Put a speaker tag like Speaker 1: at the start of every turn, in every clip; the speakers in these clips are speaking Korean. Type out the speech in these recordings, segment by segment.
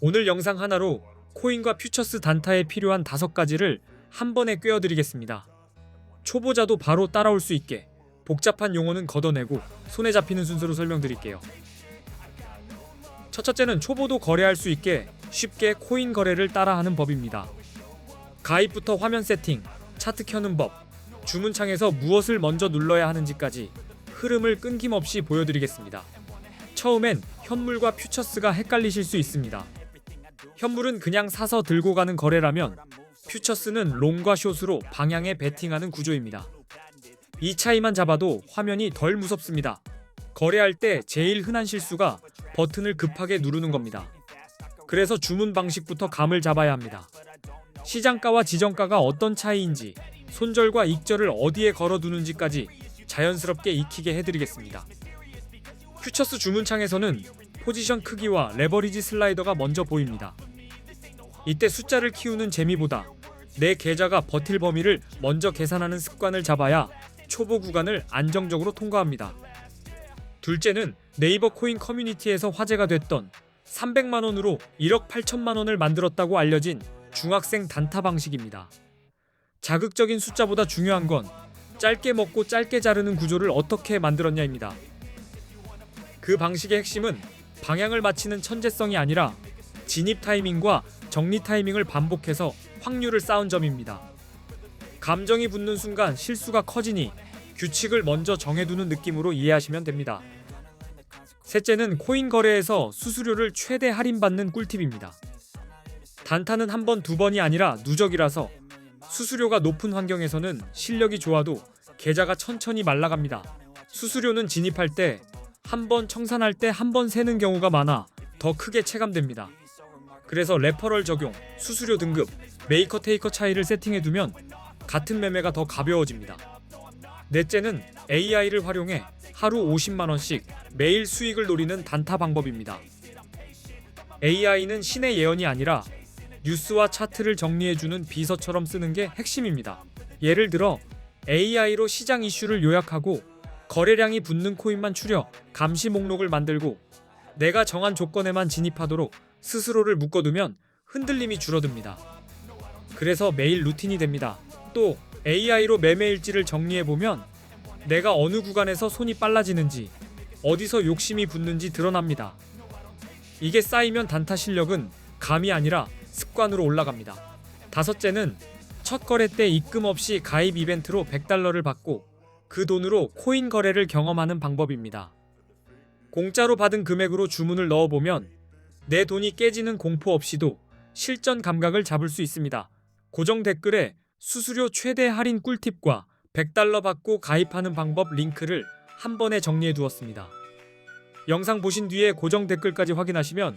Speaker 1: 오늘 영상 하나로 코인과 퓨처스 단타에 필요한 5가지를 한 번에 꿰어드리겠습니다. 초보자도 바로 따라올 수 있게 복잡한 용어는 걷어내고 손에 잡히는 순서로 설명드릴게요. 첫째는 초보도 거래할 수 있게 쉽게 코인 거래를 따라하는 법입니다. 가입부터 화면 세팅, 차트 켜는 법, 주문창에서 무엇을 먼저 눌러야 하는지까지 흐름을 끊김없이 보여드리겠습니다. 처음엔 현물과 퓨처스가 헷갈리실 수 있습니다. 현물은 그냥 사서 들고 가는 거래라면 퓨처스는 롱과 숏으로 방향에 베팅하는 구조입니다. 이 차이만 잡아도 화면이 덜 무섭습니다. 거래할 때 제일 흔한 실수가 버튼을 급하게 누르는 겁니다. 그래서 주문 방식부터 감을 잡아야 합니다. 시장가와 지정가가 어떤 차이인지, 손절과 익절을 어디에 걸어두는지까지 자연스럽게 익히게 해드리겠습니다. 퓨처스 주문창에서는 포지션 크기와 레버리지 슬라이더가 먼저 보입니다. 이때 숫자를 키우는 재미보다 내 계좌가 버틸 범위를 먼저 계산하는 습관을 잡아야 초보 구간을 안정적으로 통과합니다. 둘째는 네이버 코인 커뮤니티에서 화제가 됐던 300만원으로 1억 8천만원을 만들었다고 알려진 중학생 단타 방식입니다. 자극적인 숫자보다 중요한 건 짧게 먹고 짧게 자르는 구조를 어떻게 만들었냐입니다. 그 방식의 핵심은 방향을 맞히는 천재성이 아니라 진입 타이밍과 정리 타이밍을 반복해서 확률을 쌓은 점입니다. 감정이 붙는 순간 실수가 커지니 규칙을 먼저 정해두는 느낌으로 이해하시면 됩니다. 셋째는 코인 거래에서 수수료를 최대 할인받는 꿀팁입니다. 단타는 한 번, 두 번이 아니라 누적이라서 수수료가 높은 환경에서는 실력이 좋아도 계좌가 천천히 말라갑니다. 수수료는 진입할 때 한 번, 청산할 때 한 번 세는 경우가 많아 더 크게 체감됩니다. 그래서 레퍼럴 적용, 수수료 등급, 메이커 테이커 차이를 세팅해두면 같은 매매가 더 가벼워집니다. 넷째는 AI를 활용해 하루 50만원씩 매일 수익을 노리는 단타 방법입니다. AI는 신의 예언이 아니라 뉴스와 차트를 정리해주는 비서처럼 쓰는 게 핵심입니다. 예를 들어 AI로 시장 이슈를 요약하고 거래량이 붙는 코인만 추려 감시 목록을 만들고 내가 정한 조건에만 진입하도록 스스로를 묶어두면 흔들림이 줄어듭니다. 그래서 매일 루틴이 됩니다. 또 AI로 매매 일지를 정리해보면 내가 어느 구간에서 손이 빨라지는지, 어디서 욕심이 붙는지 드러납니다. 이게 쌓이면 단타 실력은 감이 아니라 습관으로 올라갑니다. 다섯째는 첫 거래 때 입금 없이 가입 이벤트로 $100를 받고 그 돈으로 코인 거래를 경험하는 방법입니다. 공짜로 받은 금액으로 주문을 넣어보면 내 돈이 깨지는 공포 없이도 실전 감각을 잡을 수 있습니다. 고정 댓글에 수수료 최대 할인 꿀팁과 $100 받고 가입하는 방법 링크를 한 번에 정리해 두었습니다. 영상 보신 뒤에 고정 댓글까지 확인하시면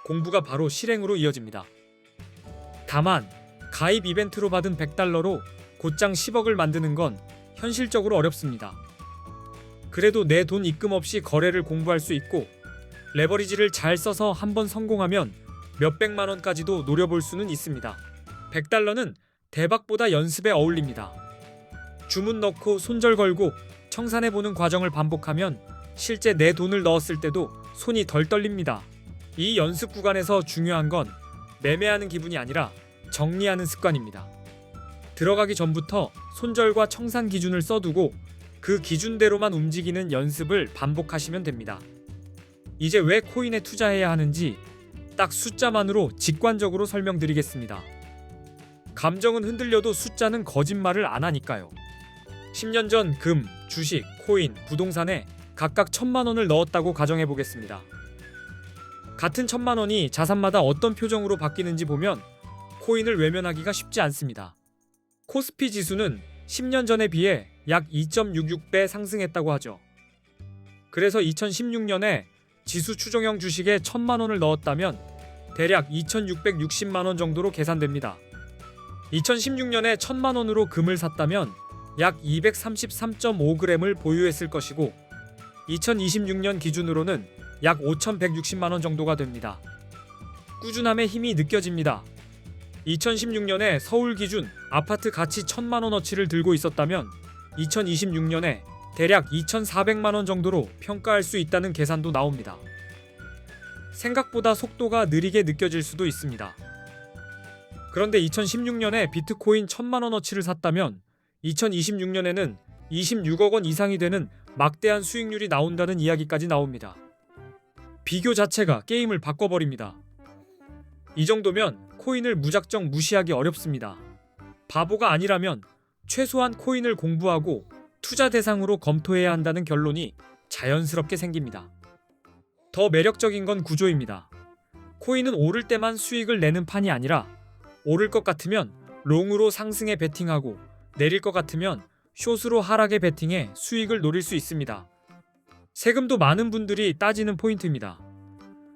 Speaker 1: 공부가 바로 실행으로 이어집니다. 다만 가입 이벤트로 받은 $100로 곧장 10억을 만드는 건 현실적으로 어렵습니다. 그래도 내 돈 입금 없이 거래를 공부할 수 있고 레버리지를 잘 써서 한번 성공하면 몇백만원까지도 노려볼 수는 있습니다. $100는 대박보다 연습에 어울립니다. 주문 넣고 손절 걸고 청산해보는 과정을 반복하면 실제 내 돈을 넣었을 때도 손이 덜 떨립니다. 이 연습 구간에서 중요한 건 매매하는 기분이 아니라 정리하는 습관입니다. 들어가기 전부터 손절과 청산 기준을 써두고 그 기준대로만 움직이는 연습을 반복하시면 됩니다. 이제 왜 코인에 투자해야 하는지 딱 숫자만으로 직관적으로 설명드리겠습니다. 감정은 흔들려도 숫자는 거짓말을 안 하니까요. 10년 전 금, 주식, 코인, 부동산에 각각 1,000만원을 넣었다고 가정해보겠습니다. 같은 1,000만원이 자산마다 어떤 표정으로 바뀌는지 보면 코인을 외면하기가 쉽지 않습니다. 코스피 지수는 10년 전에 비해 약 2.66배 상승했다고 하죠. 그래서 2016년에 지수 추종형 주식에 1,000만원을 넣었다면 대략 2,660만원 정도로 계산됩니다. 2016년에 1,000만원으로 금을 샀다면 약 233.5g을 보유했을 것이고 2026년 기준으로는 약 5,160만원 정도가 됩니다. 꾸준함의 힘이 느껴집니다. 2016년에 서울 기준 아파트 가치 1,000만원어치를 들고 있었다면 2026년에 대략 2,400만원 정도로 평가할 수 있다는 계산도 나옵니다. 생각보다 속도가 느리게 느껴질 수도 있습니다. 그런데 2016년에 비트코인 1000만원어치를 샀다면 2026년에는 26억 원 이상이 되는 막대한 수익률이 나온다는 이야기까지 나옵니다. 비교 자체가 게임을 바꿔버립니다. 이 정도면 코인을 무작정 무시하기 어렵습니다. 바보가 아니라면 최소한 코인을 공부하고 투자 대상으로 검토해야 한다는 결론이 자연스럽게 생깁니다. 더 매력적인 건 구조입니다. 코인은 오를 때만 수익을 내는 판이 아니라 오를 것 같으면 롱으로 상승에 베팅하고 내릴 것 같으면 숏으로 하락에 베팅해 수익을 노릴 수 있습니다. 세금도 많은 분들이 따지는 포인트입니다.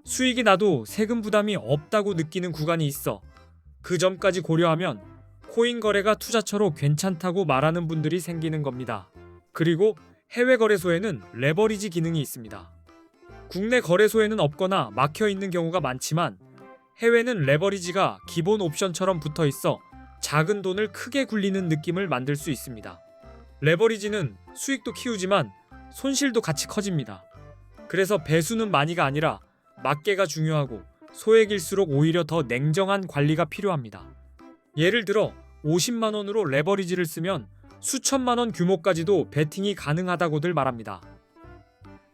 Speaker 1: 수익이 나도 세금 부담이 없다고 느끼는 구간이 있어 그 점까지 고려하면 코인 거래가 투자처로 괜찮다고 말하는 분들이 생기는 겁니다. 그리고 해외 거래소에는 레버리지 기능이 있습니다. 국내 거래소에는 없거나 막혀 있는 경우가 많지만 해외는 레버리지가 기본 옵션처럼 붙어 있어 작은 돈을 크게 굴리는 느낌을 만들 수 있습니다. 레버리지는 수익도 키우지만 손실도 같이 커집니다. 그래서 배수는 많이가 아니라 맞게가 중요하고 소액일수록 오히려 더 냉정한 관리가 필요합니다. 예를 들어 50만 원으로 레버리지를 쓰면 수천만 원 규모까지도 베팅이 가능하다고들 말합니다.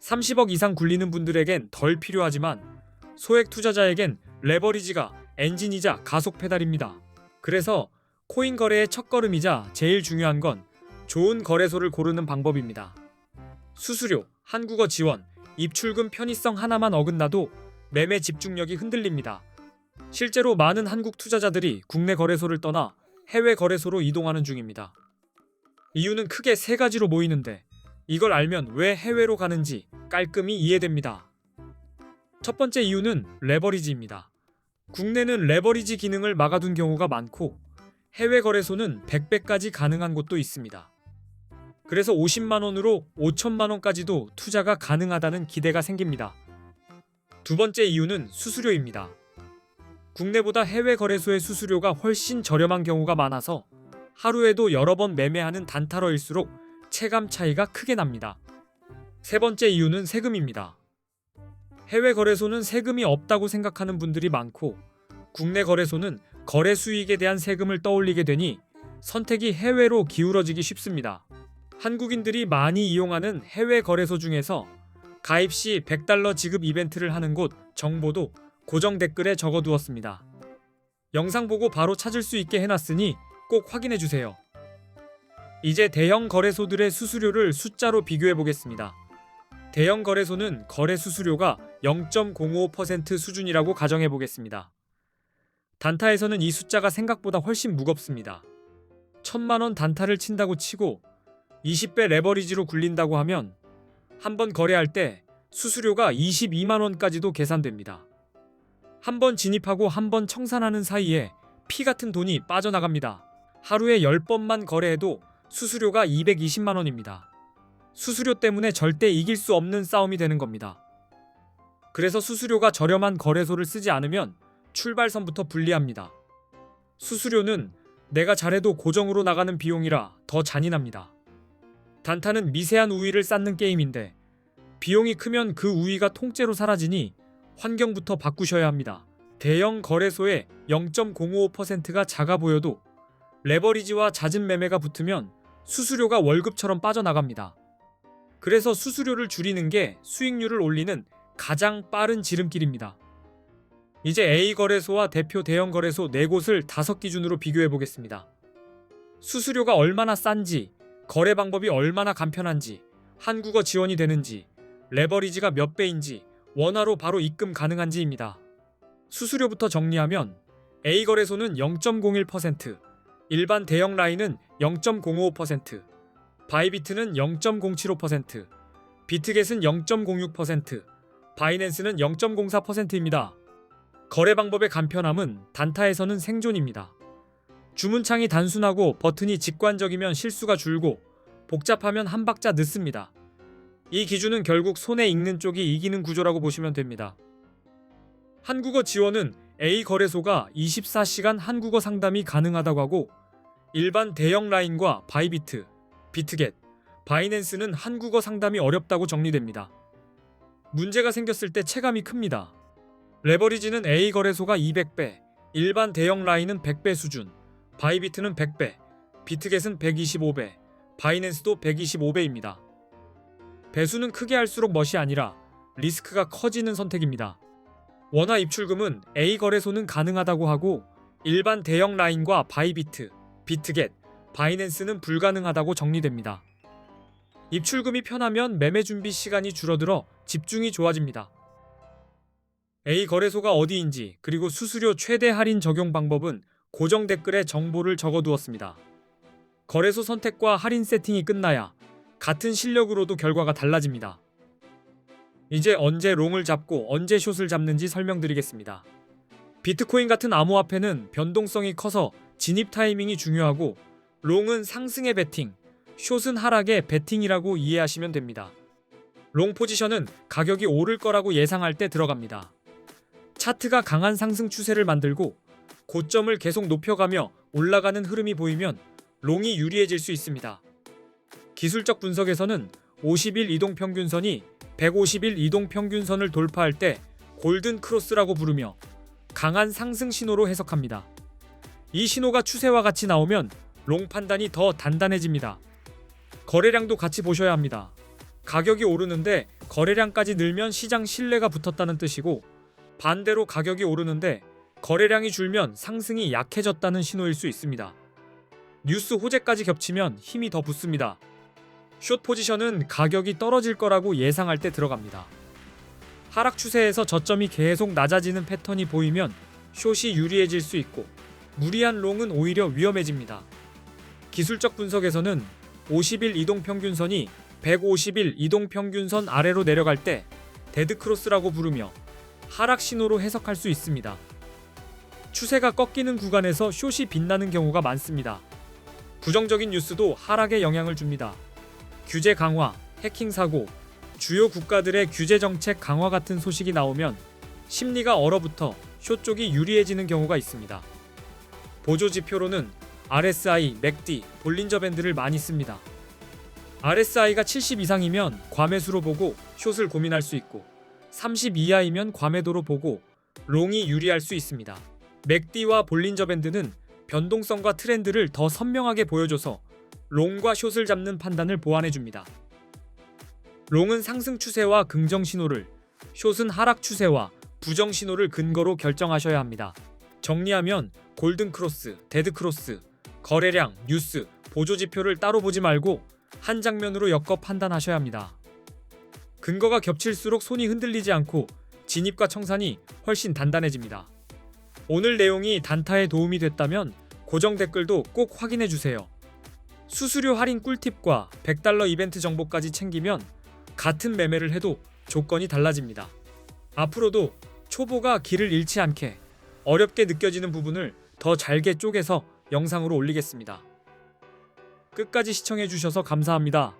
Speaker 1: 30억 이상 굴리는 분들에겐 덜 필요하지만 소액 투자자에겐 레버리지가 엔진이자 가속 페달입니다. 그래서 코인 거래의 첫걸음이자 제일 중요한 건 좋은 거래소를 고르는 방법입니다. 수수료, 한국어 지원, 입출금 편의성 하나만 어긋나도 매매 집중력이 흔들립니다. 실제로 많은 한국 투자자들이 국내 거래소를 떠나 해외 거래소로 이동하는 중입니다. 이유는 크게 세 가지로 모이는데 이걸 알면 왜 해외로 가는지 깔끔히 이해됩니다. 첫 번째 이유는 레버리지입니다. 국내는 레버리지 기능을 막아둔 경우가 많고 해외 거래소는 100배까지 가능한 곳도 있습니다. 그래서 50만 원으로 5천만 원까지도 투자가 가능하다는 기대가 생깁니다. 두 번째 이유는 수수료입니다. 국내보다 해외 거래소의 수수료가 훨씬 저렴한 경우가 많아서 하루에도 여러 번 매매하는 단타러일수록 체감 차이가 크게 납니다. 세 번째 이유는 세금입니다. 해외 거래소는 세금이 없다고 생각하는 분들이 많고 국내 거래소는 거래 수익에 대한 세금을 떠올리게 되니 선택이 해외로 기울어지기 쉽습니다. 한국인들이 많이 이용하는 해외 거래소 중에서 가입 시 $100 지급 이벤트를 하는 곳 정보도 고정 댓글에 적어두었습니다. 영상 보고 바로 찾을 수 있게 해놨으니 꼭 확인해주세요. 이제 대형 거래소들의 수수료를 숫자로 비교해보겠습니다. 대형 거래소는 거래 수수료가 0.05% 수준이라고 가정해보겠습니다. 단타에서는 이 숫자가 생각보다 훨씬 무겁습니다. 1000만 원 단타를 친다고 치고 20배 레버리지로 굴린다고 하면 한 번 거래할 때 수수료가 22만 원까지도 계산됩니다. 한 번 진입하고 한 번 청산하는 사이에 피 같은 돈이 빠져나갑니다. 하루에 10번만 거래해도 수수료가 220만 원입니다. 수수료 때문에 절대 이길 수 없는 싸움이 되는 겁니다. 그래서 수수료가 저렴한 거래소를 쓰지 않으면 출발선부터 불리합니다. 수수료는 내가 잘해도 고정으로 나가는 비용이라 더 잔인합니다. 단타는 미세한 우위를 쌓는 게임인데 비용이 크면 그 우위가 통째로 사라지니 환경부터 바꾸셔야 합니다. 대형 거래소의 0.05%가 작아 보여도 레버리지와 잦은 매매가 붙으면 수수료가 월급처럼 빠져나갑니다. 그래서 수수료를 줄이는 게 수익률을 올리는 가장 빠른 지름길입니다. 이제 A 거래소와 대표 대형 거래소 4곳을 5기준으로 비교해 보겠습니다. 수수료가 얼마나 싼지, 거래 방법이 얼마나 간편한지, 한국어 지원이 되는지, 레버리지가 몇 배인지, 원화로 바로 입금 가능한지입니다. 수수료부터 정리하면 A 거래소는 0.01%, 일반 대형 라인은 0.05%, 바이비트는 0.075%, 비트겟은 0.06%, 바이낸스는 0.04%입니다. 거래 방법의 간편함은 단타에서는 생존입니다. 주문창이 단순하고 버튼이 직관적이면 실수가 줄고 복잡하면 한 박자 늦습니다. 이 기준은 결국 손에 익는 쪽이 이기는 구조라고 보시면 됩니다. 한국어 지원은 A 거래소가 24시간 한국어 상담이 가능하다고 하고 일반 대형 라인과 바이비트, 비트겟, 바이낸스는 한국어 상담이 어렵다고 정리됩니다. 문제가 생겼을 때 체감이 큽니다. 레버리지는 A 거래소가 200배, 일반 대형 라인은 100배 수준, 바이비트는 100배, 비트겟은 125배, 바이낸스도 125배입니다. 배수는 크게 할수록 멋이 아니라 리스크가 커지는 선택입니다. 원화 입출금은 A 거래소는 가능하다고 하고 일반 대형 라인과 바이비트, 비트겟, 바이낸스는 불가능하다고 정리됩니다. 입출금이 편하면 매매 준비 시간이 줄어들어 집중이 좋아집니다. A 거래소가 어디인지 그리고 수수료 최대 할인 적용 방법은 고정 댓글에 정보를 적어두었습니다. 거래소 선택과 할인 세팅이 끝나야 같은 실력으로도 결과가 달라집니다. 이제 언제 롱을 잡고 언제 숏을 잡는지 설명드리겠습니다. 비트코인 같은 암호화폐는 변동성이 커서 진입 타이밍이 중요하고 롱은 상승의 베팅, 숏은 하락의 베팅이라고 이해하시면 됩니다. 롱 포지션은 가격이 오를 거라고 예상할 때 들어갑니다. 차트가 강한 상승 추세를 만들고 고점을 계속 높여가며 올라가는 흐름이 보이면 롱이 유리해질 수 있습니다. 기술적 분석에서는 50일 이동평균선이 150일 이동평균선을 돌파할 때 골든 크로스라고 부르며 강한 상승 신호로 해석합니다. 이 신호가 추세와 같이 나오면 롱 판단이 더 단단해집니다. 거래량도 같이 보셔야 합니다. 가격이 오르는데 거래량까지 늘면 시장 신뢰가 붙었다는 뜻이고 반대로 가격이 오르는데 거래량이 줄면 상승이 약해졌다는 신호일 수 있습니다. 뉴스 호재까지 겹치면 힘이 더 붙습니다. 숏 포지션은 가격이 떨어질 거라고 예상할 때 들어갑니다. 하락 추세에서 저점이 계속 낮아지는 패턴이 보이면 숏이 유리해질 수 있고 무리한 롱은 오히려 위험해집니다. 기술적 분석에서는 50일 이동평균선이 150일 이동평균선 아래로 내려갈 때 데드크로스라고 부르며 하락 신호로 해석할 수 있습니다. 추세가 꺾이는 구간에서 숏이 빛나는 경우가 많습니다. 부정적인 뉴스도 하락에 영향을 줍니다. 규제 강화, 해킹 사고, 주요 국가들의 규제 정책 강화 같은 소식이 나오면 심리가 얼어붙어 숏 쪽이 유리해지는 경우가 있습니다. 보조 지표로는 RSI, 맥디, 볼린저 밴드를 많이 씁니다. RSI가 70 이상이면 과매수로 보고 숏을 고민할 수 있고 30 이하이면 과매도로 보고 롱이 유리할 수 있습니다. 맥디와 볼린저 밴드는 변동성과 트렌드를 더 선명하게 보여줘서 롱과 숏을 잡는 판단을 보완해줍니다. 롱은 상승 추세와 긍정 신호를, 숏은 하락 추세와 부정 신호를 근거로 결정하셔야 합니다. 정리하면 골든 크로스, 데드 크로스, 거래량, 뉴스, 보조 지표를 따로 보지 말고 한 장면으로 엮어 판단하셔야 합니다. 근거가 겹칠수록 손이 흔들리지 않고 진입과 청산이 훨씬 단단해집니다. 오늘 내용이 단타에 도움이 됐다면 고정 댓글도 꼭 확인해 주세요. 수수료 할인 꿀팁과 $100 이벤트 정보까지 챙기면 같은 매매를 해도 조건이 달라집니다. 앞으로도 초보가 길을 잃지 않게 어렵게 느껴지는 부분을 더 잘게 쪼개서 영상으로 올리겠습니다. 끝까지 시청해 주셔서 감사합니다.